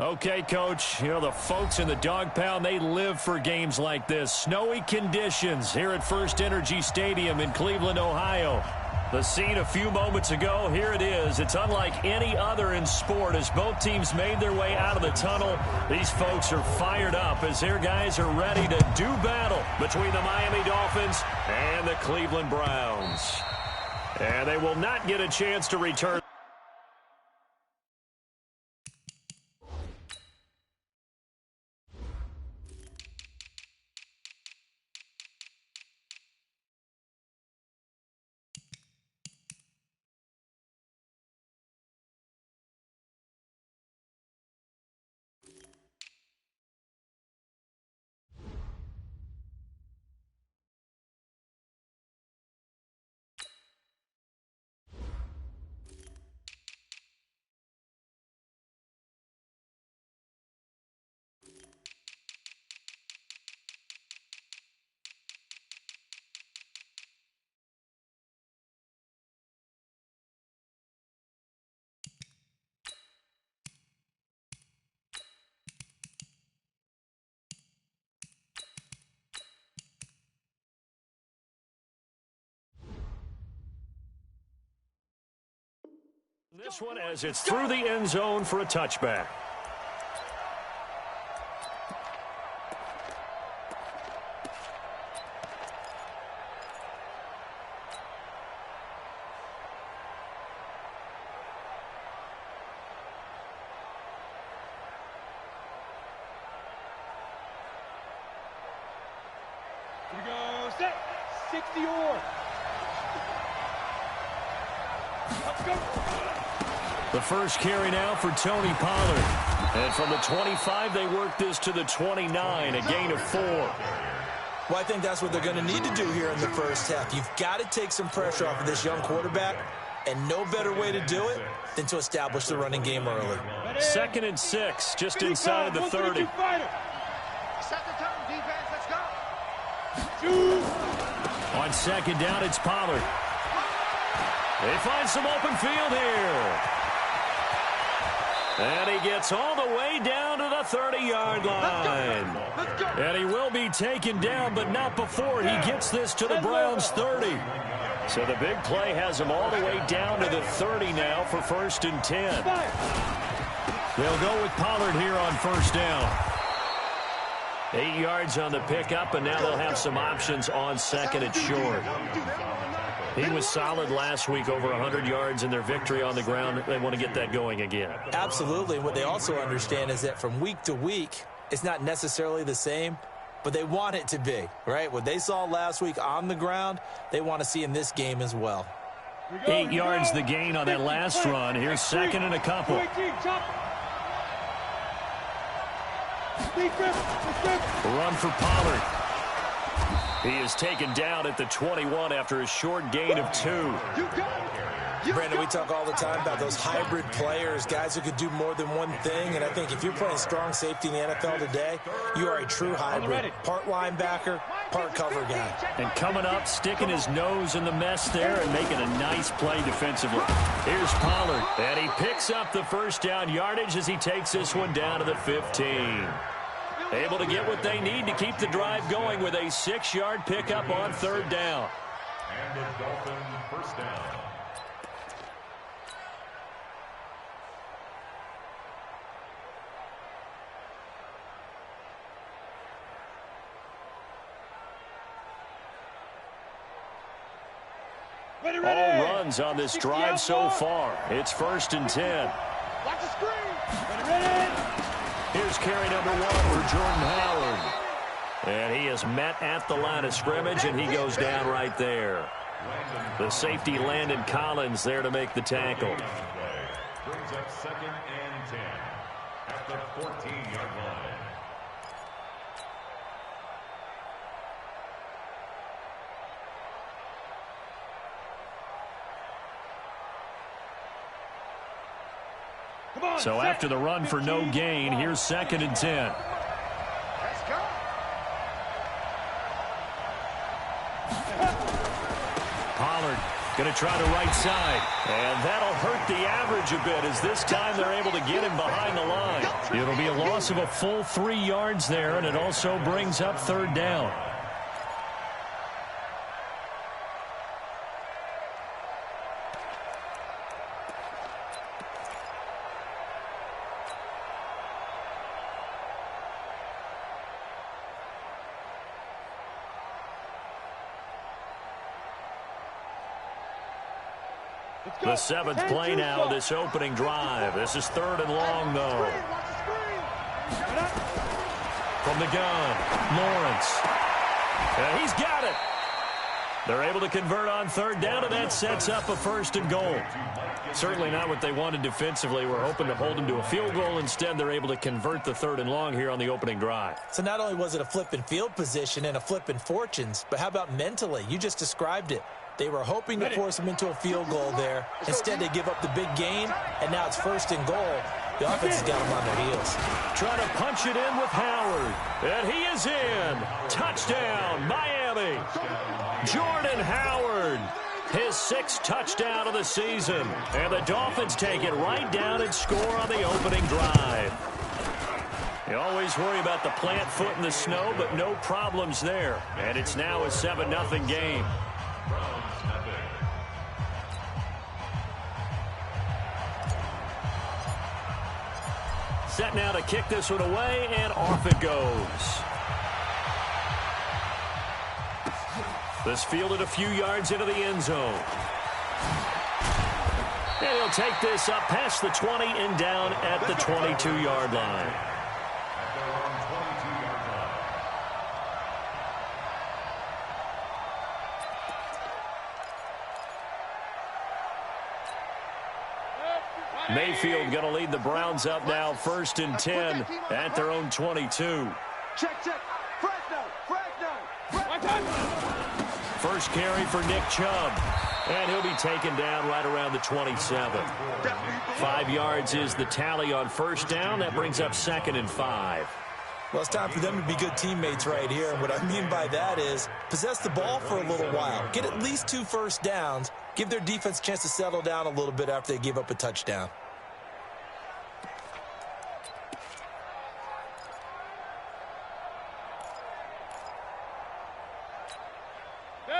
Okay, Coach, you know, the folks in the dog pound, they live for games like this. Snowy conditions here at First Energy Stadium in Cleveland, Ohio. The scene a few moments ago, here it is. It's unlike any other in sport as both teams made their way out of the tunnel. These folks are fired up as their guys are ready to do battle between the Miami Dolphins and the Cleveland Browns. And they will not get a chance to return. This one as it's through the end zone for a touchback. Here we go, set, 60 or. Let's go. The first carry now for Tony Pollard. And from the 25, they work this to the 29, a gain of 4. Well, I think that's what they're going to need to do here in the first half. You've got to take some pressure off of this young quarterback, and no better way to do it than to establish the running game early. 2nd and 6, just inside the 30. Set the tone, defense, let's go. On 2nd down, it's Pollard. They find some open field here. And he gets all the way down to the 30-yard line. And he will be taken down, but not before he gets this to the Browns' 30. So the big play has him all the way down to the 30 now for 1st and 10. They'll go with Pollard here on 1st down. 8 yards on the pickup, and now they'll have some options on 2nd and short. He was solid last week, over 100 yards in their victory on the ground. They want to get that going again. Absolutely. What they also understand is that from week to week, it's not necessarily the same, but they want it to be, right? What they saw last week on the ground, they want to see in this game as well. 8 yards the gain on that last run. Here's 2nd and a couple. Run for Pollard. He is taken down at the 21 after a short gain of 2. Brandon, we talk all the time about those hybrid players, guys who could do more than one thing, and I think if you're playing strong safety in the NFL today, you are a true hybrid. Part linebacker, part cover guy. And coming up, sticking his nose in the mess there and making a nice play defensively. Here's Pollard, and he picks up the 1st down yardage as he takes this one down to the 15. Able to get what they need to keep the drive going with a 6-yard pickup on 3rd down. And the Dolphins 1st down. All runs on this drive so far. It's 1st and 10. Watch the screen. Ready. Here's carry number 1 for Jordan Howard. And he is met at the line of scrimmage, and he goes down right there. The safety, Landon Collins, there to make the tackle. Brings up 2nd and 10 at the 14-yard line. So after the run for no gain, here's 2nd and 10. Let's go. Pollard Going to try the right side. And that'll hurt the average a bit as this time they're able to get him behind the line. It'll be a loss of a full 3 yards there, and it also brings up third down. The 7th play now of this opening drive. This is 3rd and long, though. From the gun, Lawrence. And he's got it. They're able to convert on 3rd down, and that sets up a 1st and goal. Certainly not what they wanted defensively. We're hoping to hold them to a field goal. Instead, they're able to convert the 3rd and long here on the opening drive. So not only was it a flip in field position and a flip in fortunes, but how about mentally? You just described it. They were hoping to force him into a field goal there. Instead, they give up the big gain, and now it's 1st and goal. The offense has got them on their heels. Trying to punch it in with Howard. And he is in. Touchdown, Miami. Jordan Howard. His 6th touchdown of the season. And the Dolphins take it right down and score on the opening drive. You always worry about the plant foot in the snow, but no problems there. And it's now a 7-0 game. Set now to kick this one away, and off it goes. This fielded a few yards into the end zone. And he'll take this up past the 20 and down at the 22-yard line. Mayfield going to lead the Browns up now, 1st and 10 at their own 22. Check. Fresno. First carry for Nick Chubb. And he'll be taken down right around the 27. 5 yards is the tally on 1st down. That brings up 2nd and 5. Well, it's time for them to be good teammates right here. And what I mean by that is possess the ball for a little while. Get at least 2 first downs. Give their defense a chance to settle down a little bit after they give up a touchdown.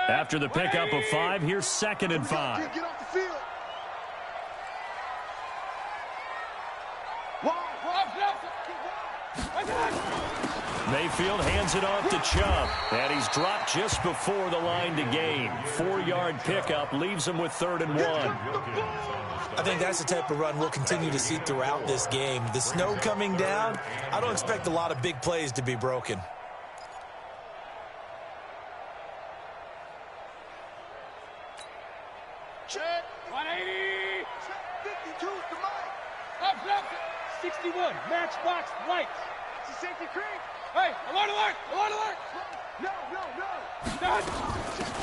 After the pickup of 5, here's 2nd and 5. Get off the field. Mayfield hands it off to Chubb, and he's dropped just before the line to gain. 4-yard pickup leaves him with 3rd and 1. I think that's the type of run we'll continue to see throughout this game. The snow coming down, I don't expect a lot of big plays to be broken. Check. 180. Check. 52 to Mike. Up. 61. Matchbox lights. It's a safety creek. Hey, alert. No.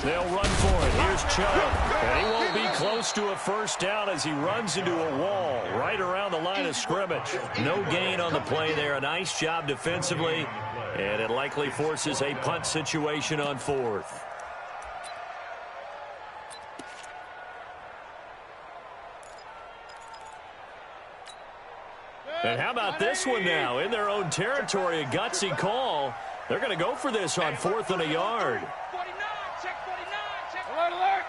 They'll run for it. Here's Chubb. And he won't be close to a 1st down as he runs into a wall right around the line of scrimmage. No gain on the play there. A nice job defensively. And it likely forces a punt situation on 4th. And how about this one now? In their own territory, a gutsy call. They're going to go for this on 4th and a yard. 49, check 49, check. Alert.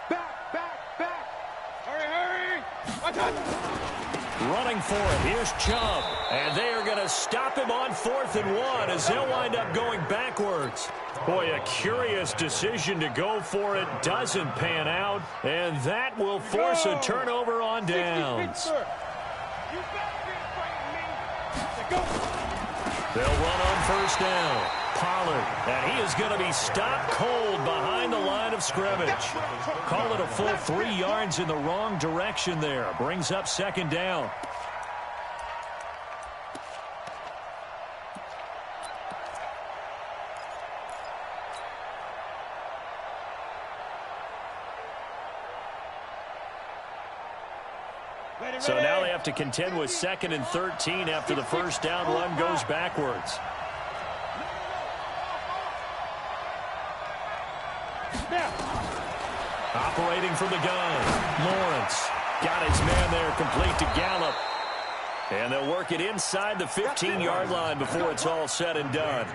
Back. Hurry. Watch out. Running for it. Here's Chubb. And they are going to stop him on 4th and 1 as they'll wind up going backwards. Boy, a curious decision to go for it. Doesn't pan out. And that will force a turnover on downs. You better be afraid of me. Go. They'll run on 1st down. Pollard, and he is going to be stopped cold behind the line of scrimmage. Call it a full 3 yards in the wrong direction there. Brings up 2nd down. So now they have to contend with 2nd and 13 after the 1st down run goes backwards. Operating from the gun. Lawrence got his man there complete to Gallup. And they'll work it inside the 15-yard line before it's all said and done.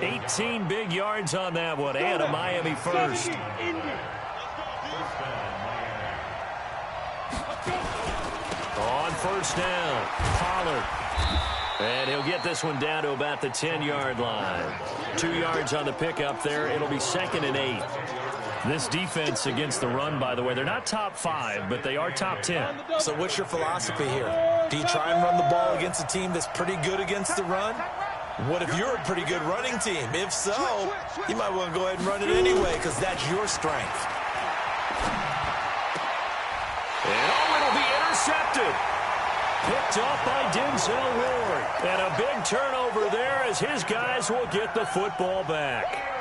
18 big yards on that one, and a Miami first. On first down, Pollard. And he'll get this one down to about the 10-yard line. 2 yards on the pickup there. It'll be 2nd and 8. This defense against the run, by the way, they're not top 5, but they are top 10. So what's your philosophy here? Do you try and run the ball against a team that's pretty good against the run? What if you're a pretty good running team? If so, you might want to go ahead and run it anyway because that's your strength. And it'll be intercepted. Picked off by Denzel Ward. And a big turnover there as his guys will get the football back.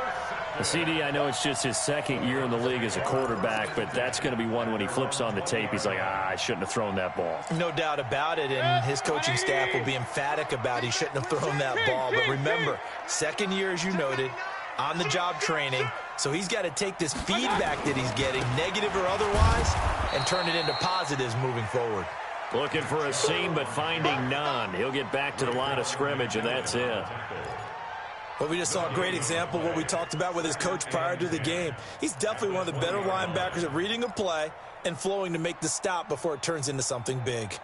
CD, I know it's just his 2nd year in the league as a quarterback, but that's going to be one when he flips on the tape. He's like, I shouldn't have thrown that ball. No doubt about it, and his coaching staff will be emphatic about he shouldn't have thrown that ball. But remember, 2nd year, as you noted, on-the-job training, so he's got to take this feedback that he's getting, negative or otherwise, and turn it into positives moving forward. Looking for a seam, but finding none. He'll get back to the line of scrimmage, and that's it. Well, we just saw a great example of what we talked about with his coach prior to the game. He's definitely one of the better linebackers at reading a play and flowing to make the stop before it turns into something big.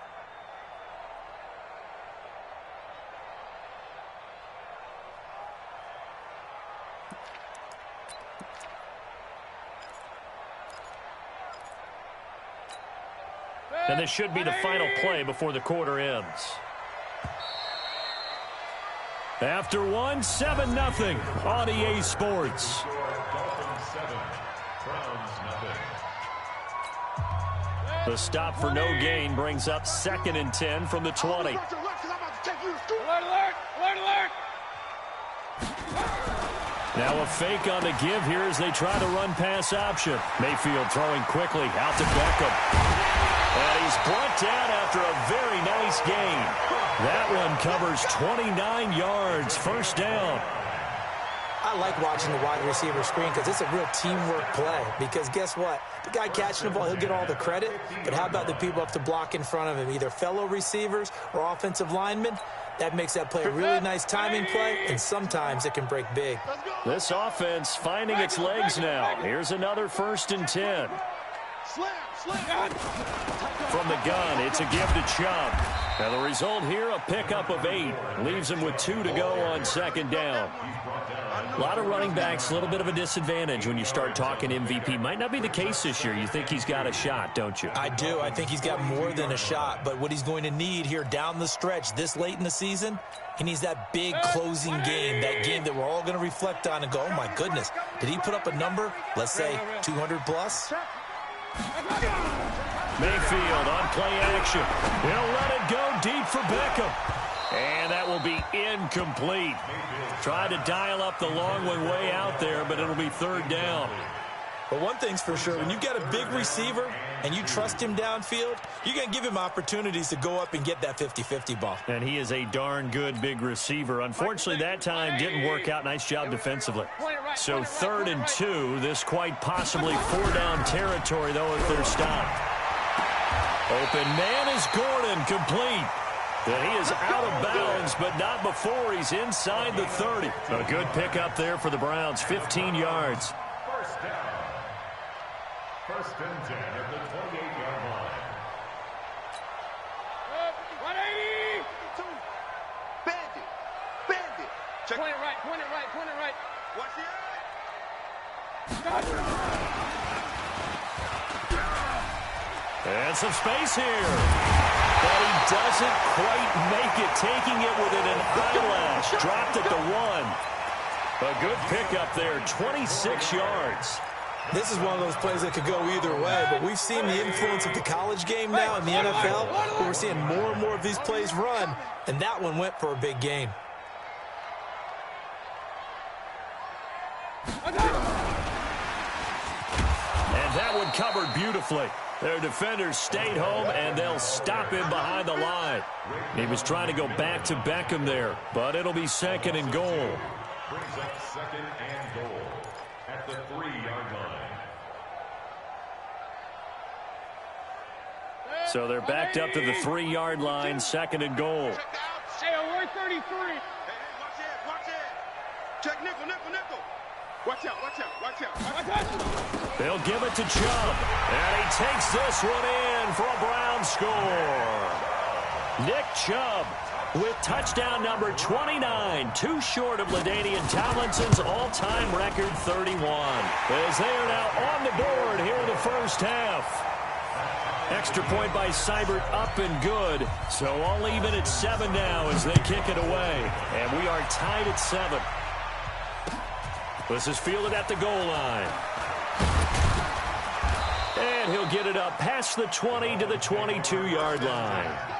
And this should be the final play before the quarter ends. After 1, 7-0 on EA Sports. The stop for no gain brings up 2nd and 10 from the 20. Alert, alert, alert, alert. Now a fake on the give here as they try to run pass option. Mayfield throwing quickly out to Beckham. And he's brought down after a very nice gain. That one covers 29 yards, first down. I like watching the wide receiver screen because it's a real teamwork play. Because guess what? The guy catching the ball, he'll get all the credit. But how about the people up to block in front of him, either fellow receivers or offensive linemen? That makes that play a really nice timing play, and sometimes it can break big. This offense finding its legs now. Here's another 1st and 10. From the gun, it's a give to Chubb. Now the result here, a pickup of 8. Leaves him with 2 to go on 2nd down. A lot of running backs, a little bit of a disadvantage when you start talking MVP. Might not be the case this year. You think he's got a shot, don't you? I do. I think he's got more than a shot. But what he's going to need here down the stretch this late in the season, he needs that big closing game, that game that we're all going to reflect on and go, oh, my goodness, did he put up a number, let's say 200 plus? Mayfield on play action. He'll let it go deep for Beckham. And that will be incomplete. Tried to dial up the long one way out there, but it'll be 3rd down. But one thing's for sure, when you've got a big receiver and you trust him downfield, you're going to give him opportunities to go up and get that 50-50 ball. And he is a darn good big receiver. Unfortunately, that time didn't work out. Nice job defensively. So 3rd and 2, this quite possibly 4-down territory, though, if they're stopped. Open man is Gordon, complete. And he is out of bounds, but not before he's inside the 30. A good pickup there for the Browns, 15 yards. First down. 1st and 10 at the 28-yard line. 180. Bandit. Check. Point it right, point it right, point it right. Watch the And some space here. But he doesn't quite make it, taking it within an eyelash. Dropped at the 1. A good pickup there, 26 yards. This is one of those plays that could go either way, but we've seen the influence of the college game now in the NFL, where we're seeing more and more of these plays run, and that one went for a big gain. And that one covered beautifully. Their defenders stayed home, and they'll stop him behind the line. He was trying to go back to Beckham there, but it'll be 2nd and goal. Brings up 2nd and goal at the 3-yard line. So they're backed up to the 3-yard line, 2nd and goal. Hey, alert 33. Hey, watch it. Check nickel. Watch out. They'll give it to Chubb. And he takes this one in for a Brown score. Nick Chubb with touchdown number 29, too short of LaDainian Tomlinson's all-time record 31. As they are now on the board here in the first half. Extra point by Seibert up and good. So all even at 7 now as they kick it away. And we are tied at 7. This is fielded at the goal line. And he'll get it up past the 20 to the 22-yard line.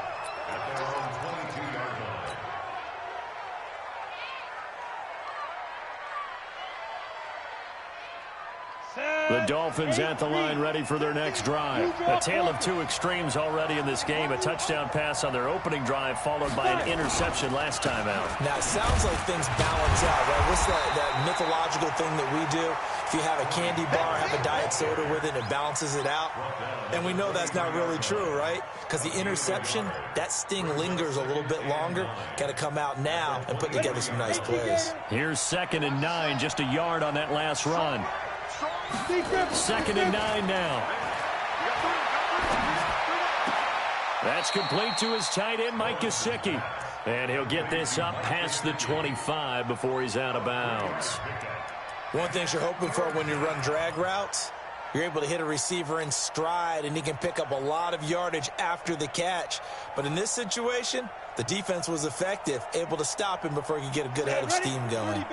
The Dolphins at the line ready for their next drive. A tale of two extremes already in this game. A touchdown pass on their opening drive followed by an interception last time out. Now, it sounds like things balance out, right? What's that mythological thing that we do? If you have a candy bar, have a diet soda with it, it balances it out. And we know that's not really true, right? Because the interception, that sting lingers a little bit longer. Got to come out now and put together some nice plays. Here's 2nd and 9, just a yard on that last run. 2nd and 9 now. That's complete to his tight end, Mike Gesicki. And he'll get this up past the 25 before he's out of bounds. One thing you're hoping for when you run drag routes, you're able to hit a receiver in stride, and he can pick up a lot of yardage after the catch. But in this situation, the defense was effective, able to stop him before he could get a good head of steam going.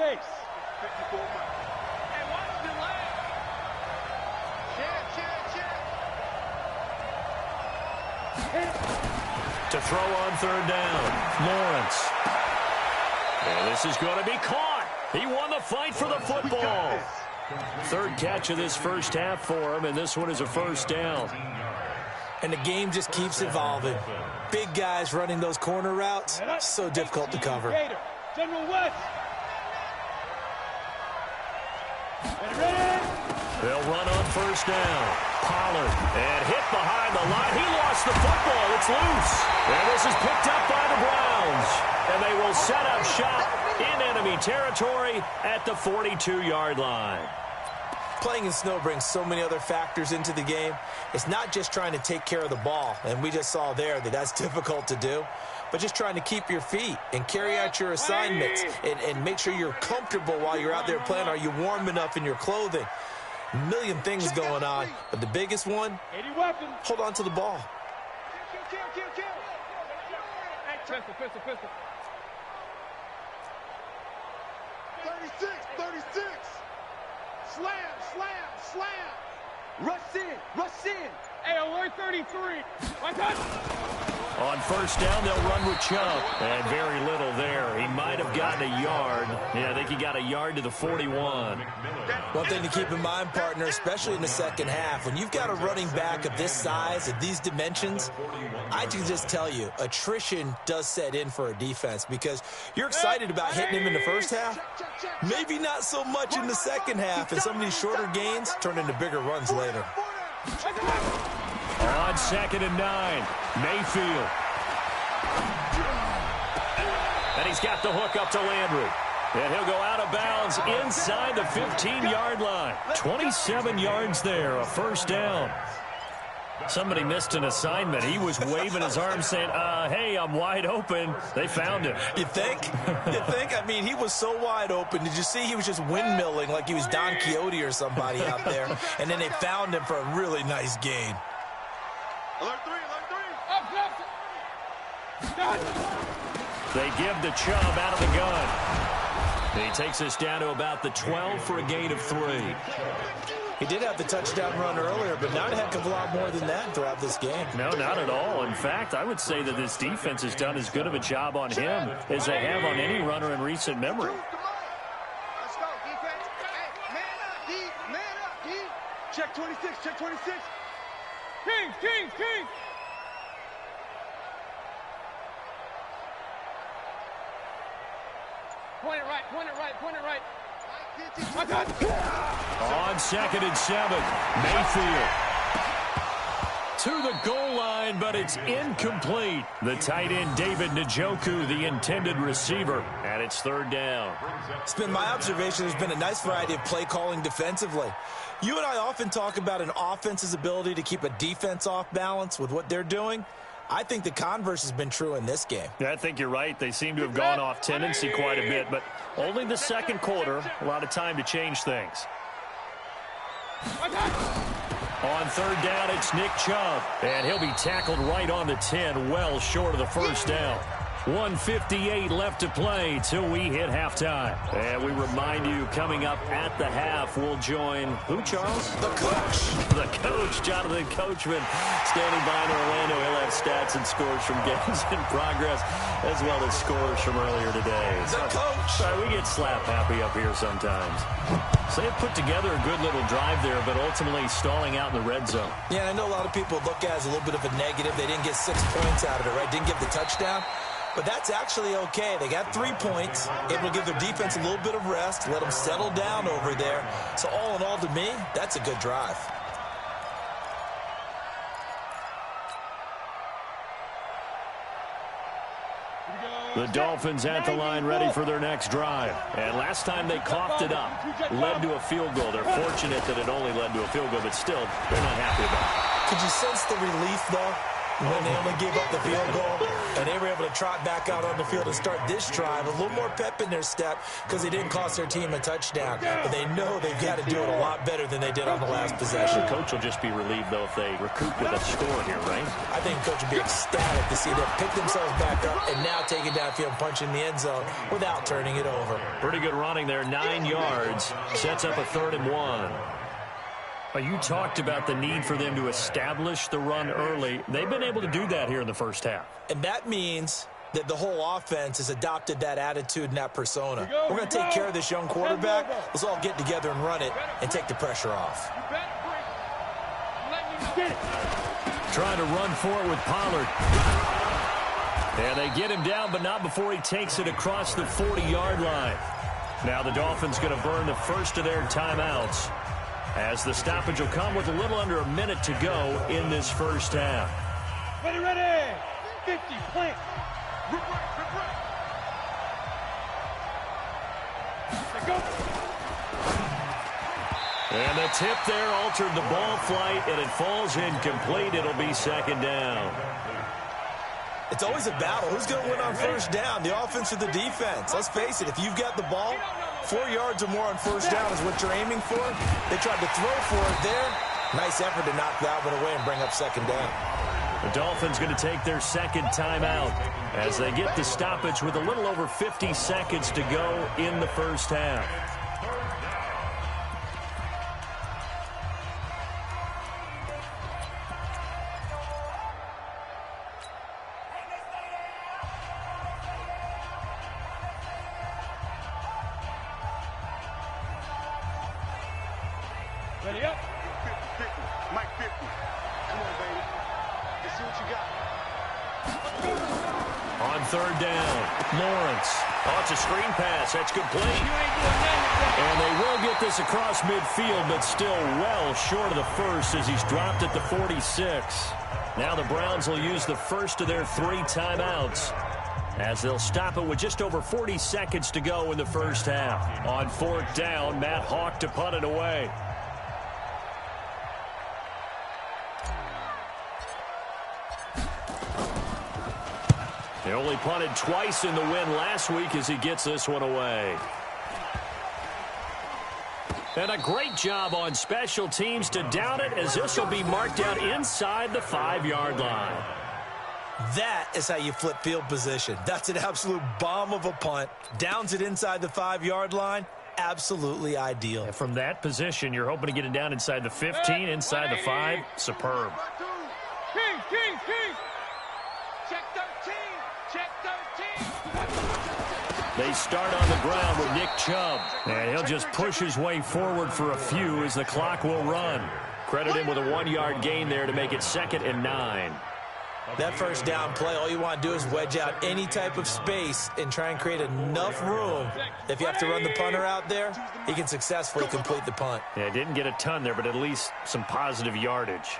To throw on 3rd down, Lawrence. And this is going to be caught. He won the fight for the football. 3rd catch of this first half for him, and this one is a first down. And the game just keeps evolving. Big guys running those corner routes, so difficult to cover. General West. They'll run on 1st down. Pollard, and hit behind the line. He lost the football. It's loose. And this is picked up by the Browns. And they will set up shop in enemy territory at the 42-yard line. Playing in snow brings so many other factors into the game. It's not just trying to take care of the ball, and we just saw there that that's difficult to do, but just trying to keep your feet and carry out your assignments and make sure you're comfortable while you're out there playing. Are you warm enough in your clothing? A million things going on, but the biggest one, hold on to the ball. Pistol. 36. Slam. Rush in. Hey, alert 33. On 1st down, they'll run with Chubb. And very little there. He might have gotten a yard. Yeah, I think he got a yard to the 41. One thing to keep in mind, partner, especially in the second half, when you've got a running back of this size, of these dimensions, I can just tell you, attrition does set in for a defense because you're excited about hitting him in the first half. Maybe not so much in the second half, and some of these shorter gains turn into bigger runs later. On 2nd and 9, Mayfield. And he's got the hook up to Landry. And he'll go out of bounds inside the 15-yard line. 27 yards there, a first down. Somebody missed an assignment. He was waving his arms saying, hey, I'm wide open. They found him. You think? I mean, he was so wide open. Did you see he was just windmilling like he was Don Quixote or somebody out there? And then they found him for a really nice gain. Alert 3. They give the Chubb out of the gun. And he takes us down to about the 12 for a gain of 3. He did have the touchdown run earlier, but not a heck of a lot more than that throughout this game. No, not at all. In fact, I would say that this defense has done as good of a job on him as they have on any runner in recent memory. Let's go, defense. Hey, man up, D. Check 26. Kings. Point it right. On 2nd and 7, Mayfield. to the goal line, but it's incomplete. The tight end, David Njoku, the intended receiver, and it's third down. It's been my observation there's been a nice variety of play calling defensively. You and I often talk about an offense's ability to keep a defense off balance with what they're doing. I think the converse has been true in this game. Yeah, I think you're right. They seem to have gone off tendency quite a bit, but only the second quarter, a lot of time to change things. On third down, it's Nick Chubb, and he'll be tackled right on the 10, well short of the first down. 1:58 left to play till we hit halftime. And we remind you, coming up at the half, we'll join who, Charles? The coach. The coach, Jonathan Coachman, standing by in Orlando. He'll have stats and scores from games in progress, as well as scores from earlier today. The coach. Sorry, we get slap happy up here sometimes. So they've put together a good little drive there, but ultimately stalling out in the red zone. Yeah, I know a lot of people look at it as a little bit of a negative. They didn't get 6 points out of it, right? Didn't get the touchdown. But that's actually okay. They got 3 points, able to give their defense a little bit of rest, let them settle down over there. So all in all, to me, that's a good drive. The Dolphins at the line ready for their next drive. And last time they coughed it up, led to a field goal. They're fortunate that it only led to a field goal, but still, they're not happy about it. Could you sense the relief, though, when they only gave up the field goal and they were able to trot back out on the field and start this drive? A little more pep in their step because they didn't cost their team a touchdown. But they know they've got to do it a lot better than they did on the last possession. The coach will just be relieved, though, if they recoup with a score here, right? I think the coach will be ecstatic to see them pick themselves back up and now take it downfield and punch in the end zone without turning it over. Pretty good running there, 9 yards. Sets up a 3rd and 1. You talked about the need for them to establish the run early. They've been able to do that here in the first half. And that means that the whole offense has adopted that attitude and that persona. We're going to take care of this young quarterback. Let's all get together and run it and take the pressure off. Trying to run for it with Pollard. And they get him down, but not before he takes it across the 40-yard line. Now the Dolphins going to burn the first of their timeouts, as the stoppage will come with a little under a minute to go in this first half. Ready, 50, plant. Go. And the tip there altered the ball flight, and it falls incomplete. It'll be 2nd down. It's always a battle. Who's going to win on first down, the offense or the defense? Let's face it, if you've got the ball, 4 yards or more on first down is what you're aiming for. They tried to throw for it there. Nice effort to knock that one away and bring up 2nd down. The Dolphins going to take their 2nd timeout as they get the stoppage with a little over 50 seconds to go in the first half. Ready up. 50. Mike 50. Come on, baby. Let's see what you got. On 3rd down, Lawrence. Oh, it's a screen pass. That's complete. And they will get this across midfield, but still well short of the first as he's dropped at the 46. Now the Browns will use the first of their 3 timeouts, as they'll stop it with just over 40 seconds to go in the first half. On 4th down, Matt Hawk to punt it away. They only punted twice in the win last week as he gets this one away. And a great job on special teams to down it, as this will be marked out inside the 5-yard line. That is how you flip field position. That's an absolute bomb of a punt. Downs it inside the 5-yard line. Absolutely ideal. And from that position, you're hoping to get it down inside the 15, inside the 5. Superb. King. Check 13. Check 13. They start on the ground with Nick Chubb. And he'll just push his way forward for a few as the clock will run. Credit him with a 1-yard gain there to make it 2nd and 9. That first down play, all you want to do is wedge out any type of space and try and create enough room. If you have to run the punter out there, he can successfully complete the punt. Yeah, didn't get a ton there, but at least some positive yardage.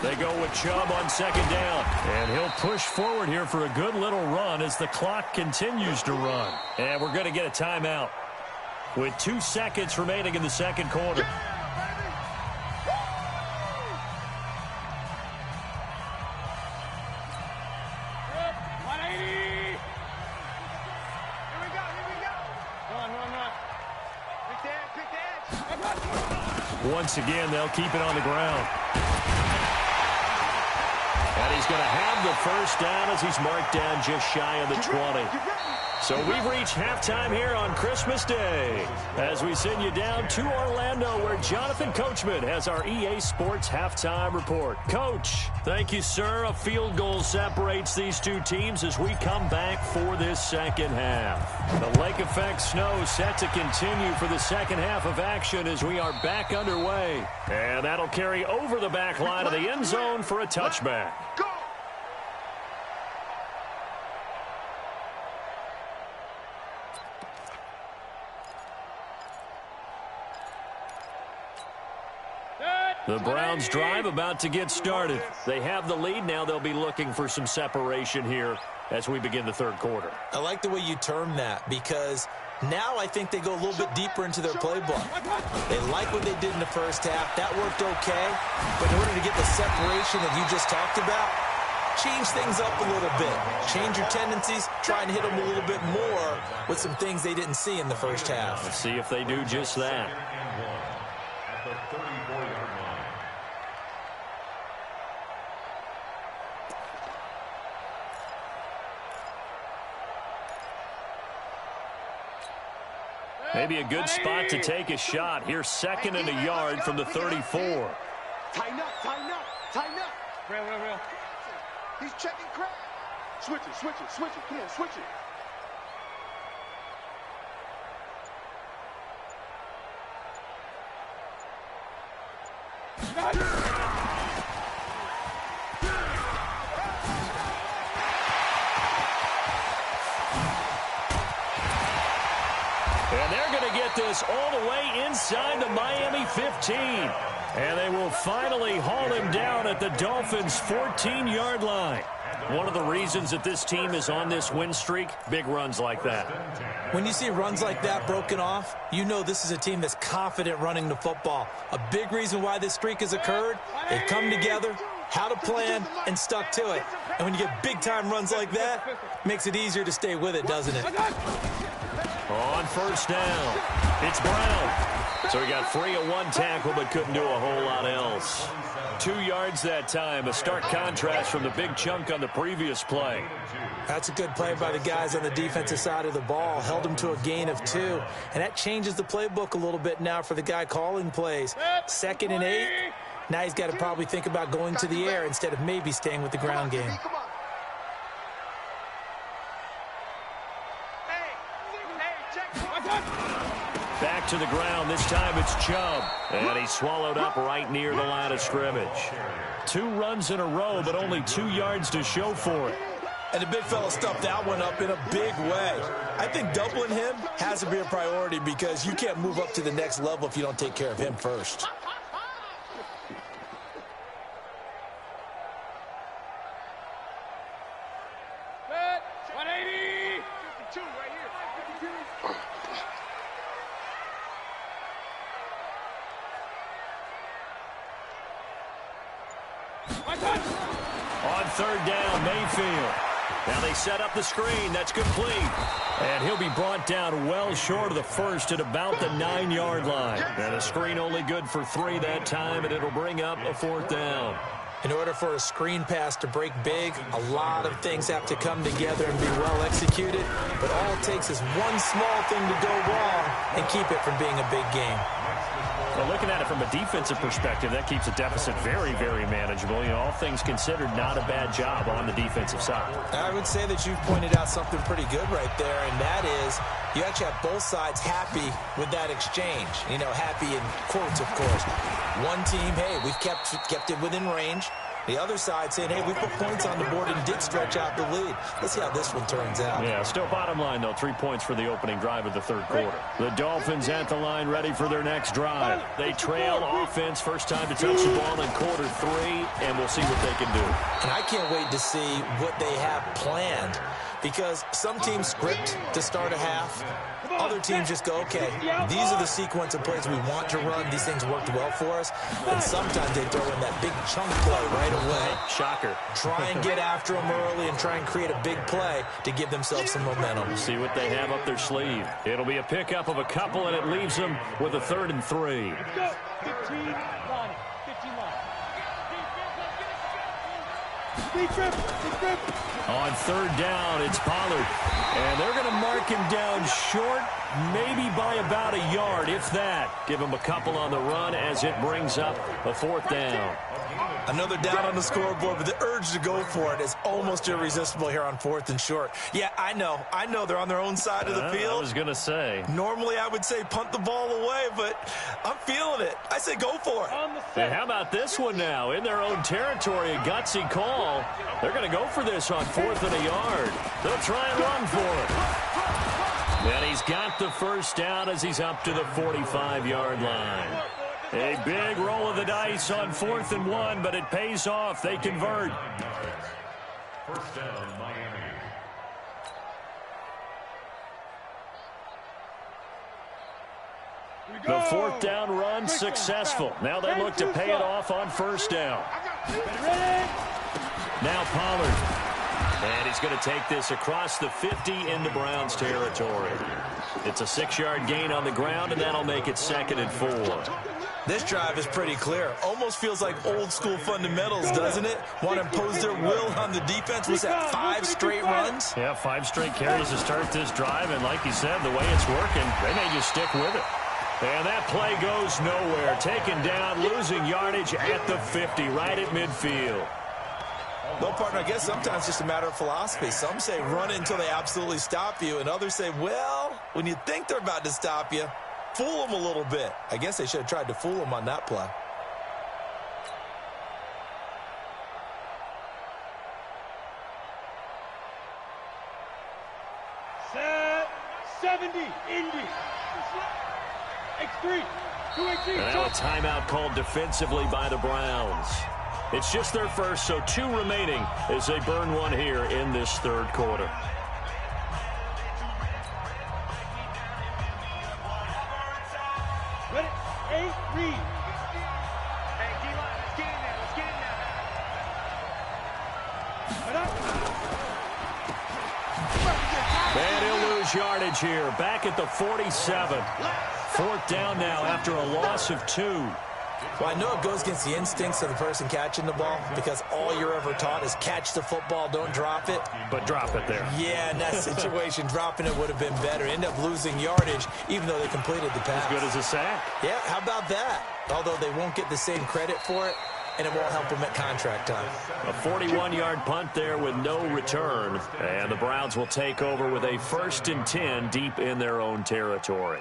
They go with Chubb on second down. And he'll push forward here for a good little run as the clock continues to run. And we're going to get a timeout with 2 seconds remaining in the second quarter. Once again, they'll keep it on the ground. And he's going to have the first down as he's marked down just shy of the 20. So we've reached halftime here on Christmas Day as we send you down to Orlando where Jonathan Coachman has our EA Sports halftime report. Coach, thank you, sir. A field goal separates these two teams as we come back for this second half. The lake effect snow set to continue for the second half of action as we are back underway. And that'll carry over the back line of the end zone for a touchback. Go! The Browns drive about to get started. They have the lead. Now they'll be looking for some separation here as we begin the third quarter. I like the way you term that because now I think they go a little bit deeper into their playbook. They like what they did in the first half. That worked okay. But in order to get the separation that you just talked about, change things up a little bit. Change your tendencies. Try and hit them a little bit more with some things they didn't see in the first half. Let's see if they do just that. At the 34-yard line. Maybe a good spot to take a shot. Here's second and a yard from the 34. Tighten up, tighten up, tighten up. Real. He's checking crap. Switch it. Come on, switch it. And they're going to get this all the way inside the Miami 15. And they will finally haul him down at the Dolphins' 14-yard line. One of the reasons that this team is on this win streak, big runs like that. When you see runs like that broken off, you know this is a team that's confident running the football. A big reason why this streak has occurred, they've come together, had a plan, and stuck to it. And when you get big-time runs like that, it makes it easier to stay with it, doesn't it? On first down, it's Brown. So he got free of one tackle but couldn't do a whole lot else. 2 yards that time, a stark contrast from the big chunk on the previous play. That's a good play by the guys on the defensive side of the ball. Held him to a gain of 2. And that changes the playbook a little bit now for the guy calling plays. 2nd and 8. Now he's got to probably think about going to the air instead of maybe staying with the ground game. Back to the ground. This time it's Chubb. And he's swallowed up right near the line of scrimmage. 2 runs in a row, but only 2 yards to show for it. And the big fella stuffed that one up in a big way. I think doubling him has to be a priority because you can't move up to the next level if you don't take care of him first. On third down, Mayfield. Now they set up the screen. That's complete. And he'll be brought down well short of the first at about the 9-yard line. And a screen only good for 3 that time, and it'll bring up a 4th down. In order for a screen pass to break big, a lot of things have to come together and be well executed. But all it takes is one small thing to go wrong and keep it from being a big game. Well, looking at it from a defensive perspective, that keeps the deficit very, very manageable. You know, all things considered, not a bad job on the defensive side. I would say that you've pointed out something pretty good right there, and that is you actually have both sides happy with that exchange. You know, happy in quotes, of course. One team, hey, we've kept it within range. The other side saying, hey, we put points on the board and did stretch out the lead. Let's see how this one turns out. Yeah, still bottom line, though, 3 points for the opening drive of the third quarter. The Dolphins at the line ready for their next drive. They trail offense, first time to touch the ball in quarter 3, and we'll see what they can do. And I can't wait to see what they have planned, because some teams script to start a half. Other teams just go, okay, these are the sequence of plays we want to run. These things worked well for us. And sometimes they throw in that big chunk play right away. Shocker. Try and get after them early and try and create a big play to give themselves some momentum. See what they have up their sleeve. It'll be a pickup of a couple, and it leaves them with a 3rd and 3. Let's go. 15 line. 15 line. Speed trip. On 3rd down, it's Pollard. And they're going to mark him down short, maybe by about a yard, if that. Give him a couple on the run as it brings up a 4th down. Another down on the scoreboard, but the urge to go for it is almost irresistible here on 4th and short. Yeah, I know they're on their own side of the field. I was going to say. Normally I would say punt the ball away, but I'm feeling it. I say go for it. And how about this one now? In their own territory, a gutsy call. They're going to go for this on 4th and a yard. They'll try and run for it. And he's got the first down as he's up to the 45-yard line. A big roll of the dice on 4th and 1, but it pays off. They convert. First down, Miami. The 4th down run successful. Now they look to pay it off on 1st down. Now Pollard. And he's going to take this across the 50 into Browns territory. It's a 6-yard gain on the ground, and that'll make it 2nd and 4. This drive is pretty clear. Almost feels like old school fundamentals, doesn't it? Want to impose their will on the defense. Was that 5 straight runs? Yeah, 5 straight carries to start this drive, and like you said, the way it's working, they may just stick with it. And that play goes nowhere. Taken down, losing yardage at the 50, right at midfield. Well, partner, I guess sometimes it's just a matter of philosophy. Some say run until they absolutely stop you, and others say, well, when you think they're about to stop you, fool them a little bit. I guess they should have tried to fool them on that play. Set 70, Indy. X3, 218. Now a timeout called defensively by the Browns. It's just their first, so 2 remaining as they burn one here in this third quarter. Ready? 8, read. Hey, D-line, let's get in there. Let's get in there. And he'll lose yardage here. Back at the 47. 4th down now after a loss of 2. Well, I know it goes against the instincts of the person catching the ball, because all you're ever taught is catch the football, don't drop it. But drop it there. Yeah, in that situation, dropping it would have been better. End up losing yardage, even though they completed the pass. As good as a sack. Yeah, how about that? Although they won't get the same credit for it, and it won't help them at contract time. A 41-yard punt there with no return. And the Browns will take over with a 1st and 10 deep in their own territory.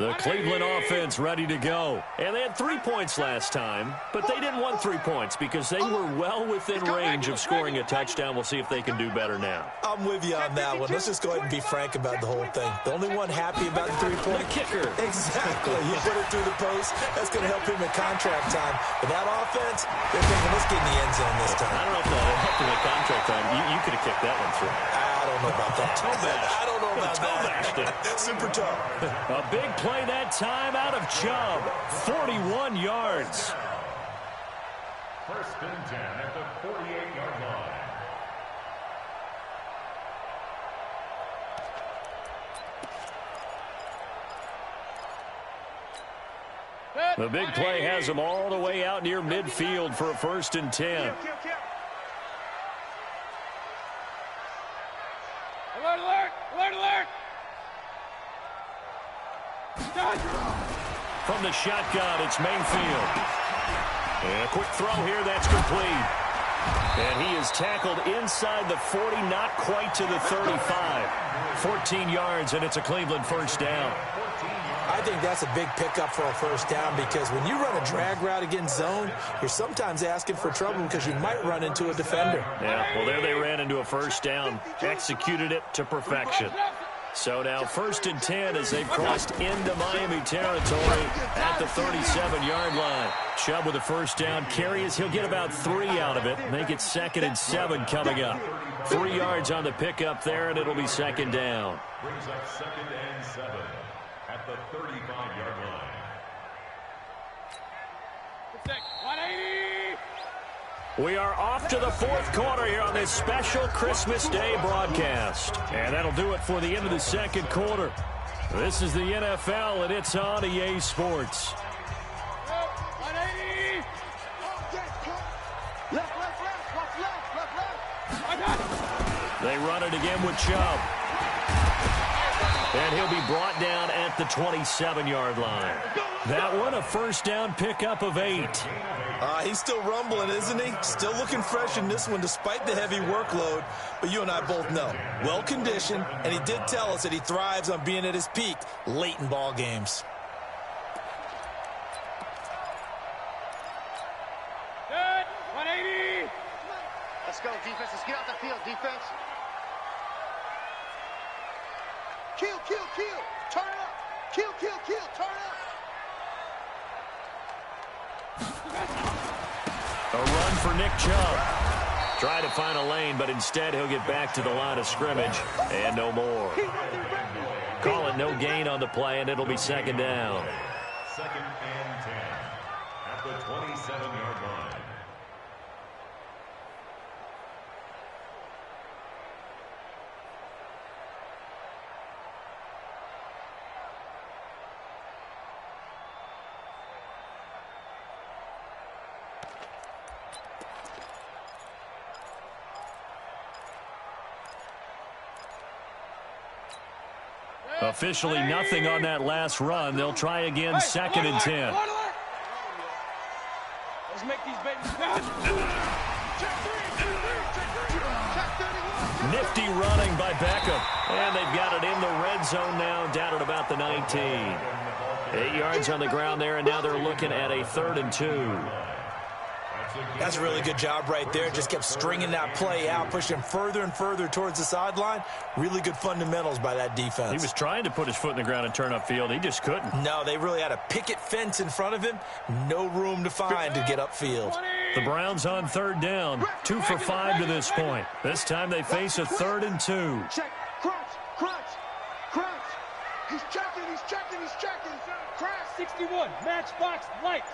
The Cleveland offense ready to go. And they had 3 points last time, but they didn't want 3 points because they were well within range of scoring a touchdown. We'll see if they can do better now. I'm with you on that one. Let's just go ahead and be frank about the whole thing. The only one happy about the 3-point kicker. Exactly. You put it through the post. That's going to help him at contract time. But that offense, they're thinking, let's get in the end zone this time. I don't know if that helped him at contract time. You could have kicked that one through. I don't know about that. I don't know about that. Super tough. A big play that time out of Chubb. 41 yards. 1st and 10 at the 48-yard line. The big play has them all the way out near midfield for a 1st and 10. Alert, alert, alert, alert. From the shotgun, it's Mayfield. And a quick throw here, that's complete. And he is tackled inside the 40, not quite to the 35. 14 yards, and it's a Cleveland first down. I think that's a big pickup for a first down because when you run a drag route against zone, you're sometimes asking for trouble because you might run into a defender. Yeah, well, there they ran into a first down, executed it to perfection. So now 1st and 10 as they've crossed into Miami territory at the 37-yard line. Chubb with a first down carry as he'll get about 3 out of it. Make it 2nd and 7 coming up. 3 yards on the pickup there, and it'll be 2nd down. Brings up 2nd and 7 at the 35-yard line. 180. We are off to the 4th quarter here on this special Christmas Day broadcast. And that'll do it for the end of the 2nd quarter. This is the NFL, and it's on EA Sports. 180. Left. They run it again with Chubb. And he'll be brought down at the 27-yard line. That one, a first down pickup of 8. He's still rumbling, isn't he? Still looking fresh in this one despite the heavy workload. But you and I both know, well-conditioned, and he did tell us that he thrives on being at his peak late in ball games. Good. 180. Let's go, defense. Let's get off the field, defense. Kill. Turn up. Kill. Turn up. A run for Nick Chubb. Try to find a lane, but instead he'll get back to the line of scrimmage and no more. Call it no gain on the play, and it'll be 2nd down. 2nd and 10 at the 27-yard line. Officially nothing on that last run. They'll try again, 2nd and 10. Let's make these babies. Nifty running by Beckham. And they've got it in the red zone now, down at about the 19. 8 yards on the ground there, and now they're looking at a 3rd and 2. That's a really good job right there. Just kept stringing that play out, pushing further and further towards the sideline. Really good fundamentals by that defense. He was trying to put his foot in the ground and turn upfield. He just couldn't. No, they really had a picket fence in front of him. No room to find to get upfield. The Browns on 3rd down. 2 for 5 to this point. This time they face a 3rd and 2. Check. Crunch. He's checking. Crash 61. Matchbox lights.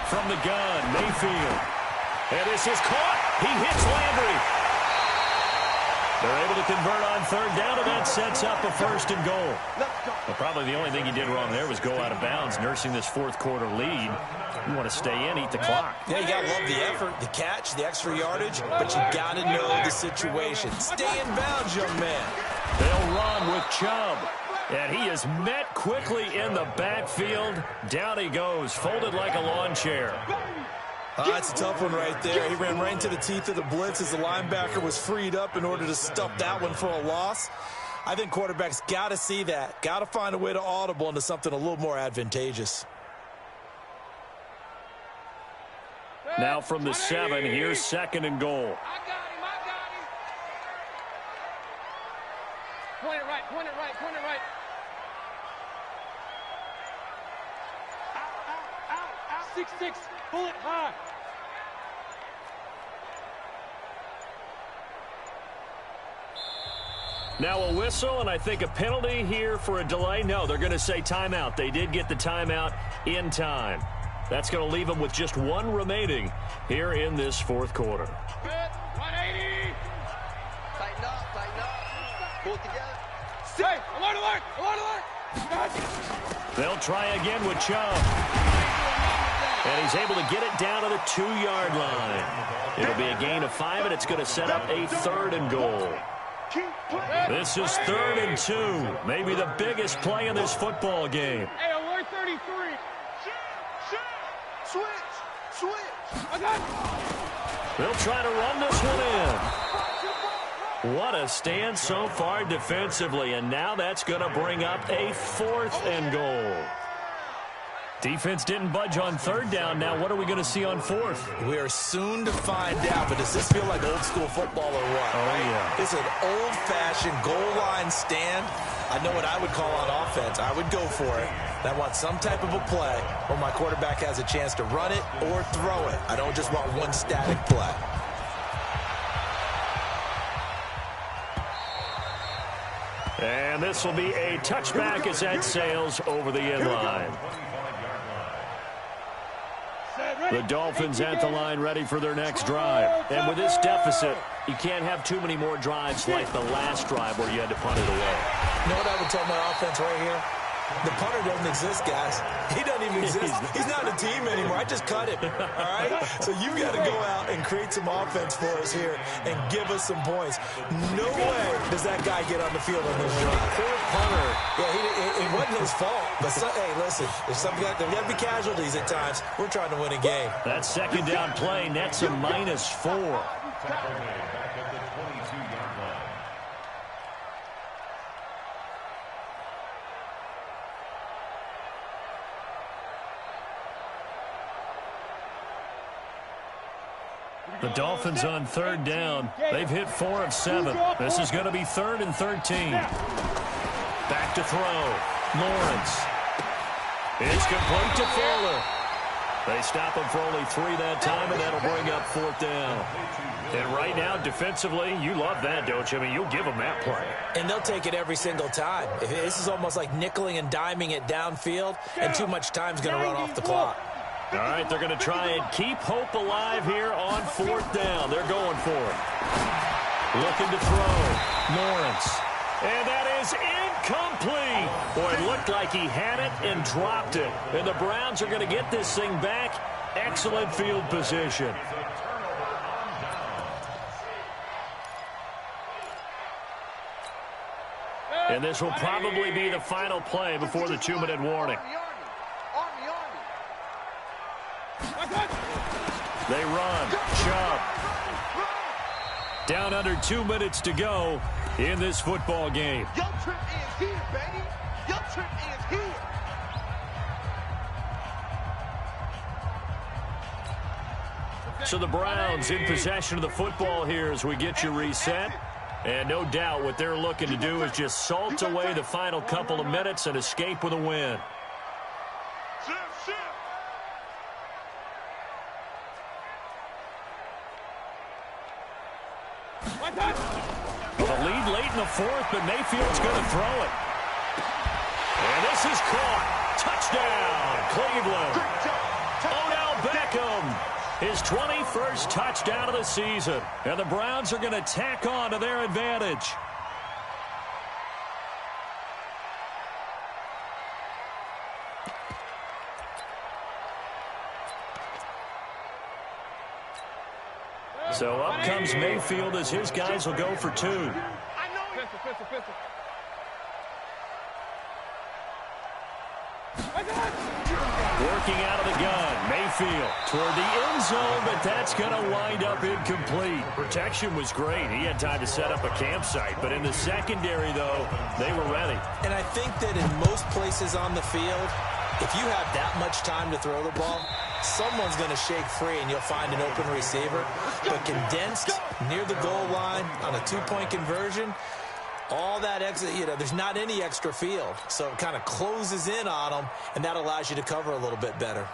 From the gun, Mayfield. And this is caught. He hits Landry. They're able to convert on 3rd down, and that sets up a 1st and goal. Well, probably the only thing he did wrong there was go out of bounds, nursing this 4th quarter lead. You want to stay in, eat the clock. Yeah, you got to love the effort, the catch, the extra yardage, but you got to know the situation. Stay in bounds, young man. They'll run with Chubb. And he is met quickly in the backfield. Down he goes, folded like a lawn chair. That's a tough one right there. He ran right into the teeth of the blitz as the linebacker was freed up in order to stop that one for a loss. I think quarterbacks got to see that. Got to find a way to audible into something a little more advantageous. Now from the 7, here's 2nd and goal. I got him. Point it right. 6-6, bullet high. Now a whistle, and I think a penalty here for a delay. No, they're going to say timeout. They did get the timeout in time. That's going to leave them with just 1 remaining here in this 4th quarter. Good. 180. Tighten up. Pull it together. Hey, alert. They'll try again with Chubb. And he's able to get it down to the 2-yard line. It'll be a gain of 5, and it's going to set up a 3rd and goal. This is 3rd and 2. Maybe the biggest play in this football game. Hey, alert 33. Switch. They'll try to run this one in. What a stand so far defensively, and now that's going to bring up a 4th and goal. Defense didn't budge on 3rd down. Now what are we going to see on 4th? We are soon to find out, but does this feel like old school football or what? Oh, right? yeah. It's an old-fashioned goal line stand. I know what I would call on offense. I would go for it. I want some type of a play where my quarterback has a chance to run it or throw it. I don't just want one static play. And this will be a touchback as that sails over the end line. The Dolphins at the line ready for their next drive. And with this deficit, you can't have too many more drives like the last drive where you had to punt it away. You know what I would tell my offense right here? The punter doesn't exist, guys. He doesn't even exist. He's not a team anymore. I just cut him, all right? So you've got to go out and create some offense for us here and give us some points. No way does that guy get on the field on this drive. Poor punter. Yeah, it wasn't his fault. But, hey, listen, there's got to be casualties at times. We're trying to win a game. That 2nd down play nets a -4. The Dolphins on 3rd down. They've hit 4 of 7. This is going to be 3rd and 13. Back to throw. Lawrence. It's complete to Fuller. They stop him for only 3 that time, and that'll bring up 4th down. And right now, defensively, you love that, don't you? I mean, you'll give them that play. And they'll take it every single time. This is almost like nickeling and diming it downfield, and too much time's going to run off the clock. All right, they're going to try and keep hope alive here on 4th down. They're going for it. Looking to throw. Lawrence. And that is incomplete. Boy, it looked like he had it and dropped it. And the Browns are going to get this thing back. Excellent field position. And this will probably be the final play before the 2-minute warning. They run. Chubb. Down under 2 minutes to go in this football game. Your trip is here, baby. Your trip is here. So the Browns in possession of the football here as we get you reset. And no doubt what they're looking to do is just salt away the final couple of minutes and escape with a win. Well, the lead late in the 4th, but Mayfield's going to throw it. And this is caught. Touchdown, Cleveland. Odell Beckham, his 21st touchdown of the season. And the Browns are going to tack on to their advantage. So up comes Mayfield as his guys will go for 2. Pistol. Working out of the gun, Mayfield toward the end zone, but that's going to wind up incomplete. Protection was great. He had time to set up a campsite, but in the secondary, though, they were ready. And I think that in most places on the field, if you have that much time to throw the ball, someone's going to shake free and you'll find an open receiver. But condensed near the goal line on a 2-point conversion, all that extra, there's not any extra field. So it kind of closes in on them, and that allows you to cover a little bit better.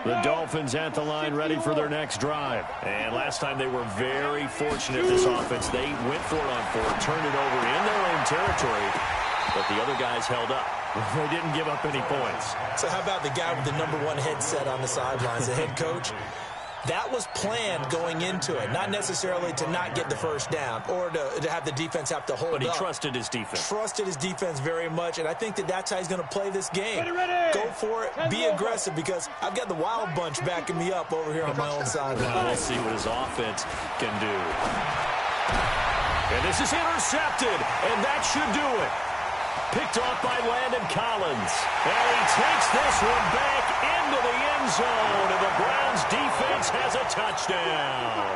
The Dolphins at the line ready for their next drive. And last time they were very fortunate, this offense. They went for it on 4, turned it over in their own territory, but the other guys held up. They didn't give up any points. So how about the guy with the #1 headset on the sidelines, the head coach? That was planned going into it, not necessarily to not get the first down or to have the defense have to hold up. But he trusted his defense. Trusted his defense very much, and I think that that's how he's going to play this game. Go for it, be aggressive, because I've got the wild bunch backing me up over here on my own sideline. Well, we'll see what his offense can do. And this is intercepted, and that should do it. Picked off by Landon Collins. And he takes this one back into the end zone. And the Browns defense has a touchdown.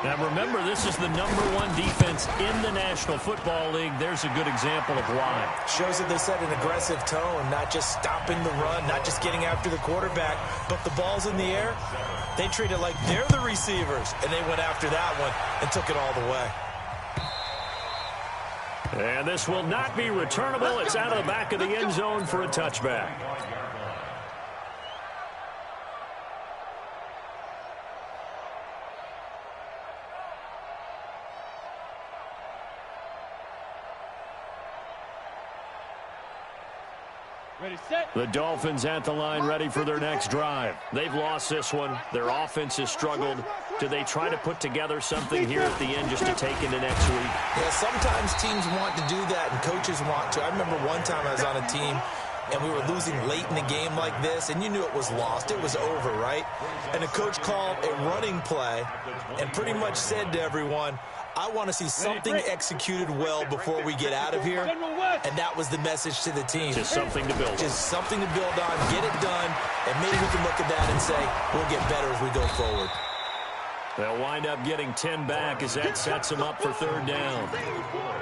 Now remember, this is the #1 defense in the National Football League. There's a good example of why. Shows that they set an aggressive tone, not just stopping the run, not just getting after the quarterback, but the ball's in the air. They treat it like they're the receivers, and they went after that one and took it all the way. And this will not be returnable. It's out of the back of the end zone for a touchback. Ready, set. The Dolphins at the line, ready for their next drive. They've lost this one. Their offense has struggled. Do they try to put together something here at the end just to take into next week? Yeah, sometimes teams want to do that, and coaches want to. I remember one time I was on a team, and we were losing late in the game like this, and you knew it was lost. It was over, right? And the coach called a running play and pretty much said to everyone, I want to see something executed well before we get out of here. And that was the message to the team. Just something to build on. Just something to build on, get it done, and maybe we can look at that and say, we'll get better as we go forward. They'll wind up getting 10 back as that sets them up for 3rd down.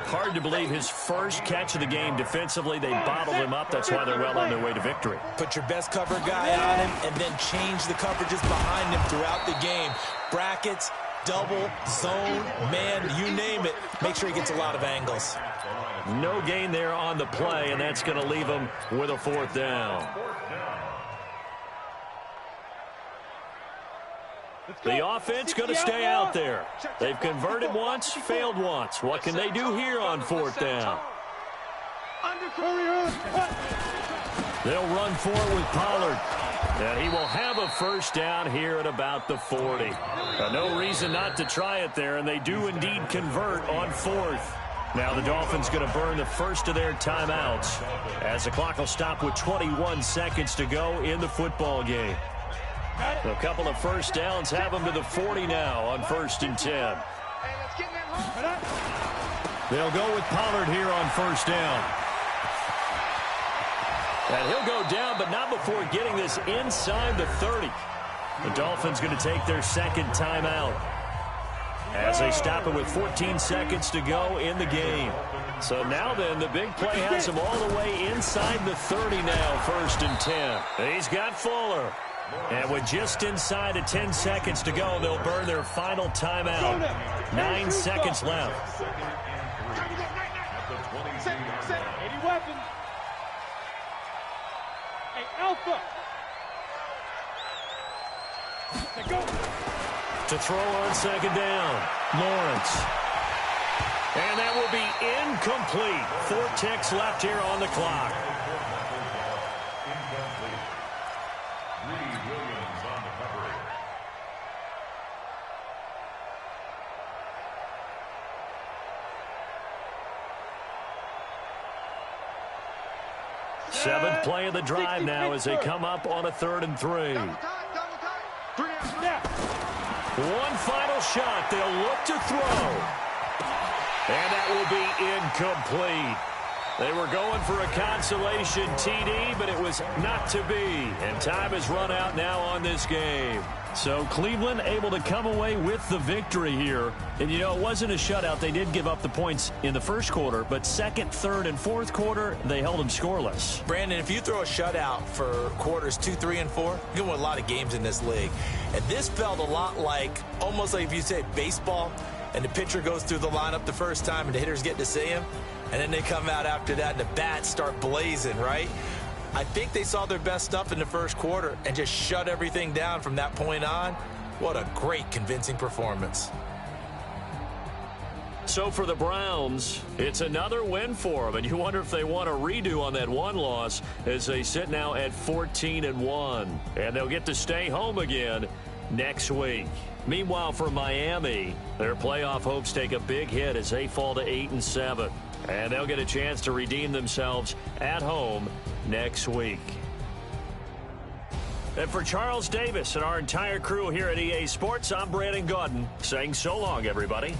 Hard to believe his first catch of the game defensively. They bottled him up. That's why they're well on their way to victory. Put your best cover guy on him and then change the coverages behind him throughout the game. Brackets, double, zone, man, you name it. Make sure he gets a lot of angles. No gain there on the play, and that's going to leave him with a 4th down. The offense going to stay out there. They've converted once, failed once. What can they do here on 4th down? They'll run for it with Pollard. And he will have a 1st down here at about the 40. No reason not to try it there, and they do indeed convert on 4th. Now the Dolphins going to burn the first of their timeouts as the clock will stop with 21 seconds to go in the football game. A couple of 1st downs have them to the 40 now on 1st and 10. They'll go with Pollard here on 1st down. And he'll go down, but not before getting this inside the 30. The Dolphins going to take their 2nd timeout as they stop it with 14 seconds to go in the game. So now then, the big play has them all the way inside the 30 now, 1st and 10. He's got Fuller. And with just inside of 10 seconds to go, they'll burn their final timeout. 9 seconds left. 80 weapons. Hey, Alpha. To throw on 2nd down, Lawrence. And that will be incomplete. 4 ticks left here on the clock. Seventh play of the drive now as they come up on a 3rd and 3. One final shot. They'll look to throw. And that will be incomplete. They were going for a consolation TD, but it was not to be. And time has run out now on this game. So Cleveland able to come away with the victory here. And, you know, it wasn't a shutout. They did give up the points in the 1st quarter, but 2nd, 3rd, and 4th quarter, they held them scoreless. Brandon, if you throw a shutout for quarters 2, 3, and 4, you're going to win a lot of games in this league. And this felt a lot like, almost like if you say baseball, and the pitcher goes through the lineup the first time and the hitters get to see him, and then they come out after that and the bats start blazing, right? I think they saw their best stuff in the 1st quarter and just shut everything down from that point on. What a great, convincing performance. So for the Browns, it's another win for them, and you wonder if they want a redo on that one loss as they sit now at 14-1, and they'll get to stay home again next week. Meanwhile, for Miami, their playoff hopes take a big hit as they fall to 8-7, and they'll get a chance to redeem themselves at home next week. And for Charles Davis and our entire crew here at EA Sports, I'm Brandon Gaudin saying so long, everybody.